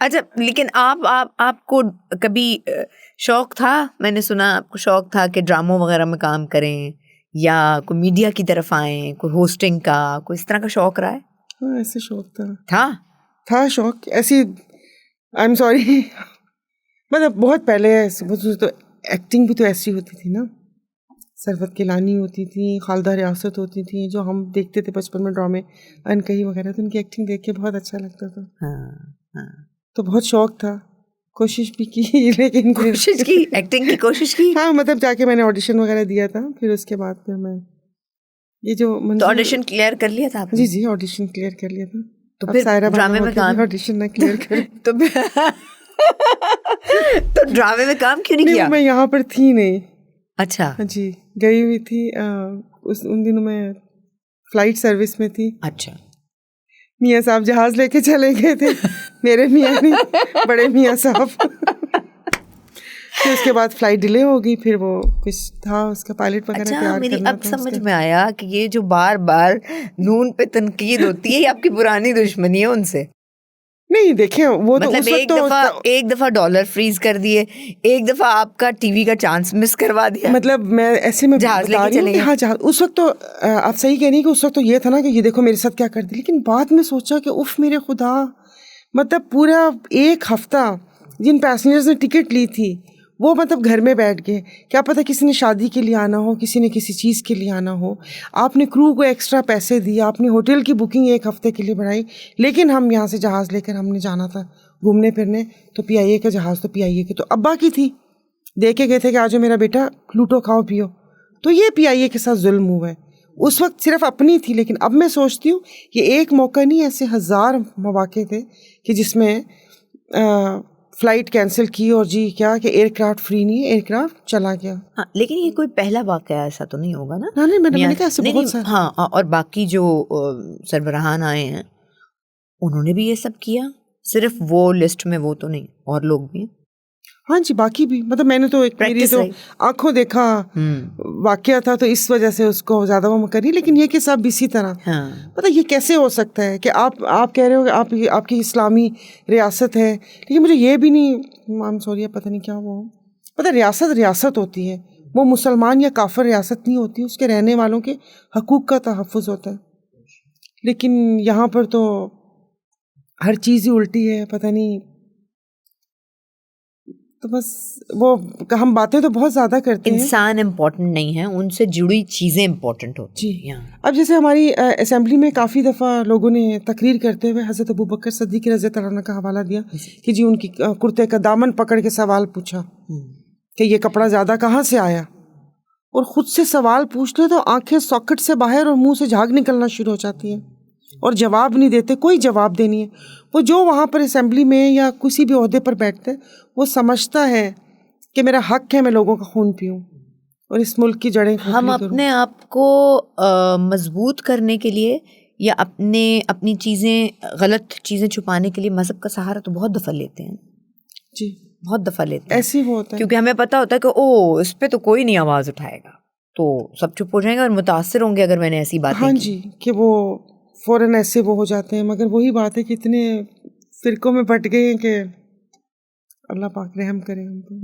अच्छा, लेकिन आपको कभी शौक था, मैंने सुना आपको शौक था कि ड्रामों वगैरह में काम करें या कोई मीडिया की तरफ आए, कोई होस्टिंग का, कोई इस तरह का शौक रहा है? हाँ, ऐसे शौक था शौक ऐसी, आई एम सॉरी मतलब बहुत पहले तो एक्टिंग भी तो ऐसी होती थी ना, सरवत किलानी होती थी, खालदा रियासत होती थी, जो हम देखते थे बचपन में ड्रामे, अनकही वगैरह, तो उनकी एक्टिंग देख के बहुत अच्छा लगता था। हाँ। तो बहुत शौक था, कोशिश भी की लेकिन कोशिश की, एक्टिंग की कोशिश की? हाँ, मतलब जाके मैंने ऑडिशन वगैरह दिया था, फिर उसके बाद फिर मैं ये जो तो ऑडिशन क्लियर कर लिया था आपने? जी ऑडिशन क्लियर कर लिया था। तो अब फिर सायरा ड्रामे में काम, ऑडिशन ना क्लियर करे तो तो ड्रामे में काम क्यों नहीं किया? मैं यहाँ पर थी नहीं। अच्छा। हाँ जी, गई हुई थी उन दिनों मैं फ्लाइट सर्विस में थी। अच्छा। मियाँ साहब जहाज लेके चले गए थे मेरे मियाँ नहीं, बड़े मियाँ साहब फिर उसके बाद फ्लाइट डिले हो गई, फिर वो कुछ था उसका पायलट वगैरह तैयार मेरी करना अब था समझ में आया कि ये जो बार बार नून पे तनकीद होती है, ये आपकी पुरानी दुश्मनी है उनसे। नहीं देखें, वो मतलब तो उस वक्त एक दफा डॉलर फ्रीज कर दिए, एक दफा आपका टीवी का चांस मिस करवा दिया, मतलब मैं ऐसे में जहाज बता लेके रही हूँ कि हाँ जहाज, उस वक्त तो आप सही कह रही कि उस वक्त तो ये था ना कि ये देखो मेरे साथ क्या कर दी, लेकिन बाद में सोचा कि उफ मेरे खुदा, मतलब पूरा एक हफ्ता जिन पैसेंजर्स ने टिकट ली थी वो मतलब घर में बैठ गए, क्या पता किसी ने शादी के लिए आना हो, किसी ने किसी चीज़ के लिए आना हो, आपने क्रू को एक्स्ट्रा पैसे दिए, आपने होटल की बुकिंग एक हफ्ते के लिए बढ़ाई, लेकिन हम यहाँ से जहाज़ लेकर हमने जाना था घूमने फिरने, तो PIA का जहाज़, तो PIA के तो अब्बा की थी, दे के गए थे कि आज मेरा बेटा लूटो खाओ पियो, तो ये PIA के साथ जुल्म हुआ है। उस वक्त सिर्फ अपनी थी, लेकिन अब मैं सोचती हूँ कि एक मौका नहीं, ऐसे 1000 मौके थे कि जिसमें फ्लाइट कैंसिल की और जी क्या कि एयरक्राफ्ट फ्री नहीं है, एयरक्राफ्ट चला गया। हाँ, लेकिन ये कोई पहला वाकया ऐसा तो नहीं होगा ना? नहीं मैंने कहा ऐसे बहुत सारे। हाँ, और बाकी जो सरबराहान आए हैं उन्होंने भी ये सब किया, सिर्फ वो लिस्ट में वो तो नहीं, और लोग भी। हाँ जी, बाकी भी, मतलब मैंने तो एक मेरी तो आंखों देखा वाकया था, तो इस वजह से उसको ज्यादा वो करी, लेकिन ये कि सब इसी तरह। हाँ। पता ये कैसे हो सकता है कि आप कह रहे हो कि आपकी इस्लामी रियासत है, लेकिन मुझे ये भी नहीं, आई एम सॉरी, पता नहीं क्या वो, पता रियासत होती है, वो मुसलमान या काफिर रियासत नहीं होती, उसके रहने वालों के हकूक़ का तहफ़्फ़ुज़ होता है। लेकिन यहाँ पर तो हर चीज़ ही उल्टी है, पता नहीं, तो बस वो हम बातें तो बहुत ज़्यादा करते हैं। इंसान इम्पोर्टेंट नहीं है, उनसे जुड़ी चीज़ें इम्पोर्टेंट होती हैं। अब जैसे हमारी असेंबली में काफ़ी दफ़ा लोगों ने तकरीर करते हुए हज़रत अबू बकर सिद्दीक़ रज़ी अल्लाह अन्हु का हवाला दिया कि जी उनकी कुर्ते का दामन पकड़ के सवाल पूछा कि ये कपड़ा ज़्यादा कहाँ से आया, और ख़ुद से सवाल पूछ ले तो आंखें सॉकेट से बाहर और मुंह से झाग निकलना शुरू हो जाती है, और जवाब नहीं देते, कोई जवाब देनी है। वो जो वहाँ पर असेंबली में या किसी भी ओहदे पर बैठते हैं, वो समझता है कि मेरा हक है मैं लोगों का खून पीऊँ और इस मुल्क की जड़ें खोखली हम अपने आप को मजबूत करने के लिए या अपनी चीज़ें, गलत चीज़ें छुपाने के लिए मज़हब का सहारा तो बहुत दफ़ा लेते हैं जी, बहुत दफ़ा लेते हैं। ऐसे ही वो होता है, क्योंकि हमें पता होता है कि ओ इस पे तो कोई नहीं आवाज़ उठाएगा, तो सब चुप हो जाएंगे और मुतासिर होंगे अगर मैंने ऐसी बातें हाँ की। जी, कि वो फ़ौरन ऐसे वो हो जाते हैं, मगर वही बात है कि इतने फ़िरकों में बट गए हैं कि अल्लाह पाक रहम करे हम पे।